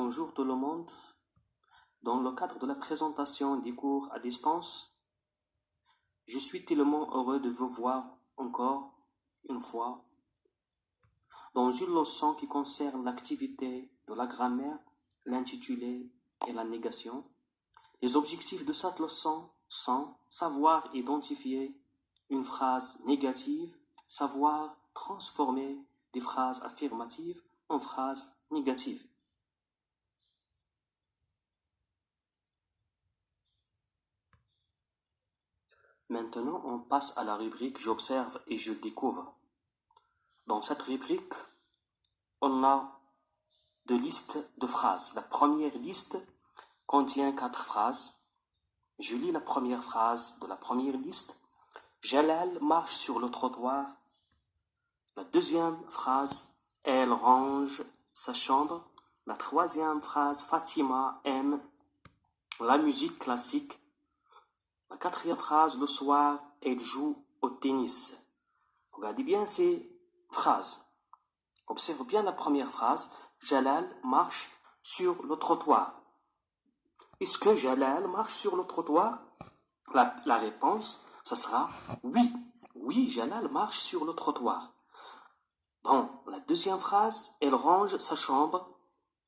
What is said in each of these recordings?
Bonjour tout le monde. Dans le cadre de la présentation des cours à distance, je suis tellement heureux de vous voir encore une fois dans une leçon qui concerne l'activité de la grammaire, l'intitulé et la négation. Les objectifs de cette leçon sont savoir identifier une phrase négative, savoir transformer des phrases affirmatives en phrases négatives. Maintenant, on passe à la rubrique J'observe et je découvre. Dans cette rubrique, on a deux listes de phrases. La première liste contient 4 phrases. Je lis la première phrase de la première liste. Jalal marche sur le trottoir. La deuxième phrase, elle range sa chambre. La troisième phrase, Fatima aime la musique classique. La quatrième phrase, le soir, elle joue au tennis. Regardez bien ces phrases. Observe bien la première phrase. Jalal marche sur le trottoir. Est-ce que Jalal marche sur le trottoir? La réponse, ce sera oui. Oui, Jalal marche sur le trottoir. Bon, la deuxième phrase, elle range sa chambre.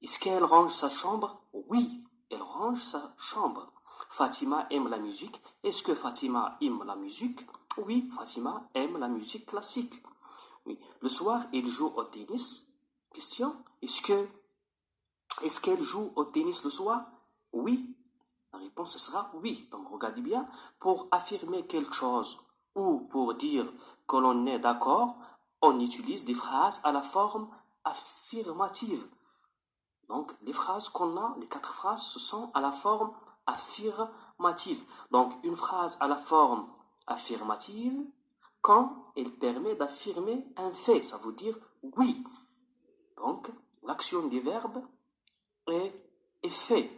Est-ce qu'elle range sa chambre? Oui, elle range sa chambre. Fatima aime la musique. Est-ce que Fatima aime la musique? Oui, Fatima aime la musique classique. Oui. Le soir, il joue au tennis. Question, est-ce qu'elle joue au tennis le soir? Oui. La réponse sera oui. Donc regardez bien, pour affirmer quelque chose ou pour dire que l'on est d'accord, on utilise des phrases à la forme affirmative. Donc les phrases qu'on a, les 4 phrases, ce sont à la forme affirmative. Donc une phrase à la forme affirmative, quand elle permet d'affirmer un fait, ça veut dire oui. Donc l'action du verbe est fait.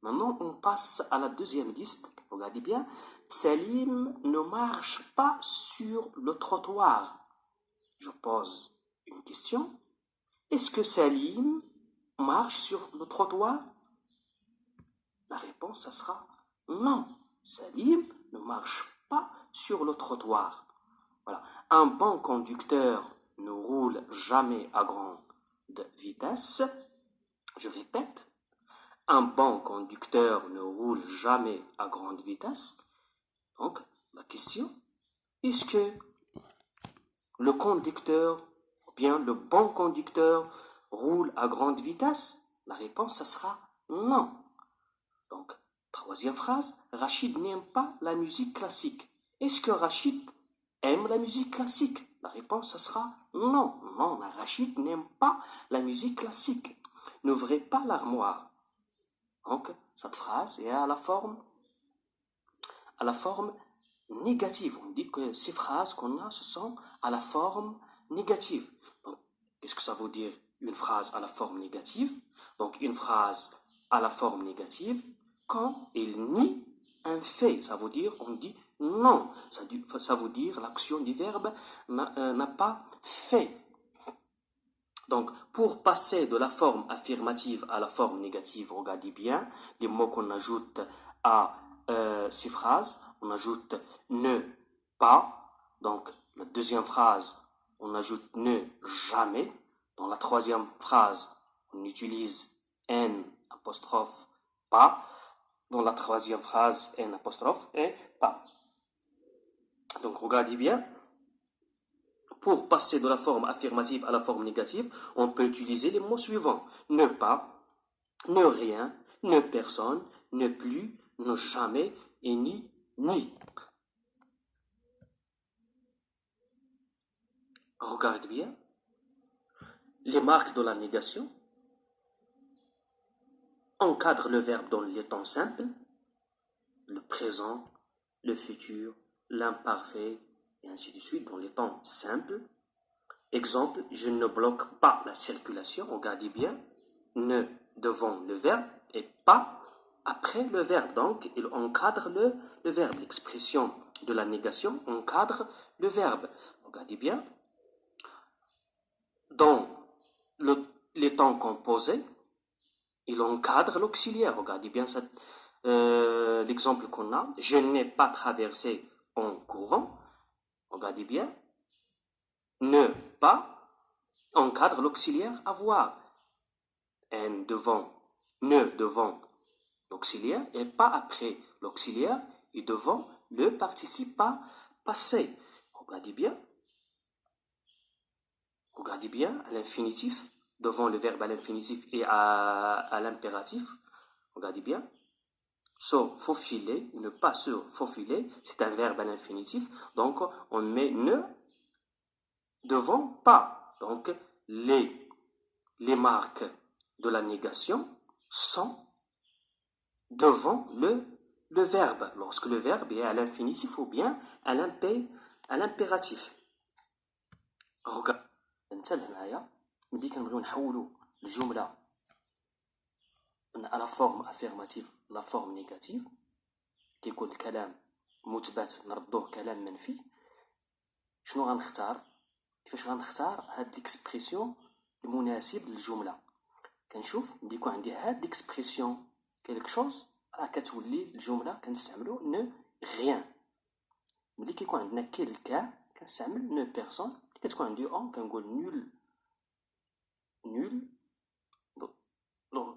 Maintenant, on passe à la deuxième liste. Regardez bien. Salim ne marche pas sur le trottoir. Je pose une question. Est-ce que Salim marche sur le trottoir? La réponse, ça sera non. Salim ne marche pas sur le trottoir. Voilà. Un bon conducteur ne roule jamais à grande vitesse. Je répète. Un bon conducteur ne roule jamais à grande vitesse. Donc, la question, est-ce que le conducteur, ou bien le bon conducteur, roule à grande vitesse? La réponse, ça sera non. Donc, troisième phrase, Rachid n'aime pas la musique classique. Est-ce que Rachid aime la musique classique? La réponse, ça sera non. Non, Rachid n'aime pas la musique classique. N'ouvrez pas l'armoire. Donc, cette phrase est à la forme négative. On dit que ces phrases qu'on a, ce sont à la forme négative. Donc, qu'est-ce que ça veut dire une phrase à la forme négative? Donc, une phrase à la forme négative, quand elle nie un fait, ça veut dire, on dit non. Ça veut dire l'action du verbe n'a pas fait. Donc, pour passer de la forme affirmative à la forme négative, regardez bien les mots qu'on ajoute à ces phrases. On ajoute ne pas. Donc, la deuxième phrase, on ajoute ne jamais. Dans la troisième phrase, on utilise n apostrophe pas. Dans la troisième phrase, n apostrophe et pas. Donc, regardez bien. Pour passer de la forme affirmative à la forme négative, on peut utiliser les mots suivants. Ne pas, ne rien, ne personne, ne plus, ne jamais et ni. Regarde bien. Les marques de la négation encadrent le verbe dans les temps simples, le présent, le futur, l'imparfait, et ainsi de suite dans les temps simples. Exemple, je ne bloque pas la circulation. Regardez bien. Ne devant le verbe et pas après le verbe. Donc, il encadre le verbe. L'expression de la négation encadre le verbe. Regardez bien. Dans les temps composés, il encadre l'auxiliaire. Regardez bien l'exemple qu'on a. Je n'ai pas traversé en courant. Regardez bien. Ne pas encadre l'auxiliaire avoir. N devant, ne devant l'auxiliaire et pas après l'auxiliaire et devant le participe passé. Regardez bien. Regardez bien à l'infinitif, devant le verbe à l'infinitif et à l'impératif. Regardez bien. Se faufiler, ne pas se faufiler, c'est un verbe à l'infinitif. Donc, on met ne devant pas. Donc, les marques de la négation sont devant le verbe, lorsque le verbe est à l'infinitif ou bien à l'impératif. Regarde, انتبه معايا ملي كنبغيو نحولوا الجمله à la forme affirmative la forme négative كيكون الكلام مثبت نردوه كلام منفي. شنو غنختار؟ كيفاش غنختار هاد ليكسبرسيون المناسب للجمله؟ كنشوف ملي يكون عندي هاد ليكسبرسيون quelque chose راه كتولي الجمله كنستعملو نو غيان. ملي كيكون عندنا كيلكان كنستعمل نو بيرسون. ملي كتكون عندي اون كنقول نول.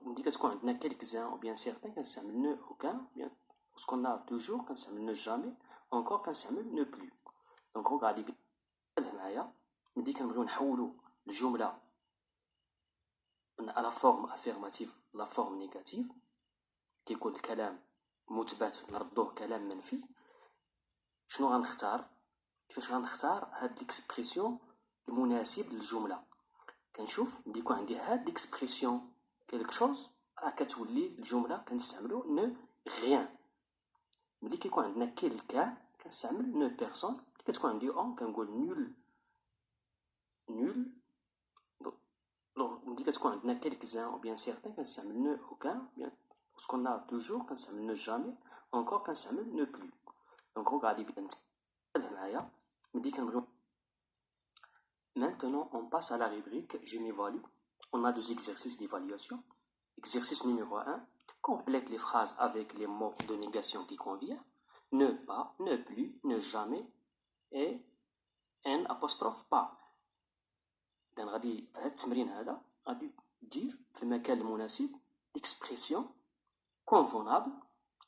ملي كتكون عندنا كيلكزان او بيان سيغتان كنستعمل نو اوكان. بيان باسكو ا توجور كنستعمل نو جامي اونكور كنستعمل نو بلو. دونك رغادي بين معايا ملي كنبغيو نحولوا الجمله à la forme affirmative la forme négative كيكون الكلام مثبت نردوه كلام منفي. شنو غنختار؟ كيفاش غنختار هاد ليكسبرسيون المناسب للجمله؟ كنشوف ملي يكون عندي هاد ليكسبرسيون quelque chose راه كتولي الجمله كنستعملو نو غيان. ملي كيكون عندنا كيلكان كنستعمل نو بيرسون. ملي كتكون عندي اون كنقول نول. ملي كتكون عندنا كيلكزان او بيان سيغتان كنستعمل نو اوكان. بيان باسكو ا توجور كنستعمل نو جامي اونكور كنستعمل نو بلو. دونك رغادي بين معايا ملي كنبغيو. Maintenant, on passe à la rubrique Je m'évalue. On a deux exercices d'évaluation. Exercice numéro 1. Complète les phrases avec les mots de négation qui conviennent. Ne pas, ne plus, ne jamais et N apostrophe pas. إذن غادي في هذا التمرين هذا غادي دير في المكان المناسب expression convenable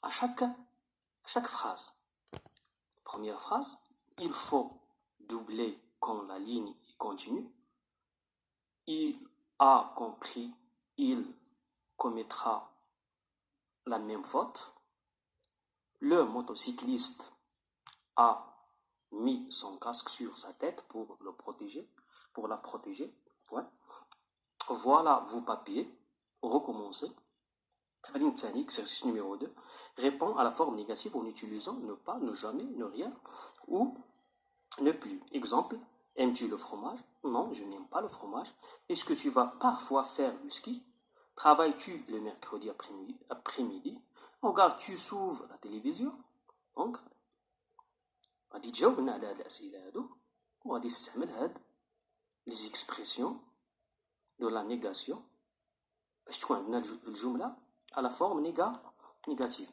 à chaque phrase. Première phrase. Il faut doubler quand la ligne est continue. Il a compris, il commettra la même faute. Le motocycliste a mis son casque sur sa tête pour la protéger. Ouais. Voilà vos papiers. Recommencez. Exercice numéro 2. Réponds à la forme négative en utilisant ne pas, ne jamais, ne rien ou ne plus. Exemple. Aimes-tu le fromage? Non, je n'aime pas le fromage. Est-ce que tu vas parfois faire du ski? Travailles-tu le mercredi après-midi? Regardes-tu souvent la télévision? Donc, غادي تجاوبنا على هاد الأسئلة هادو وغادي تستعمل هاد les expressions de la négation باش تكون عندنا الجملة à la forme négative.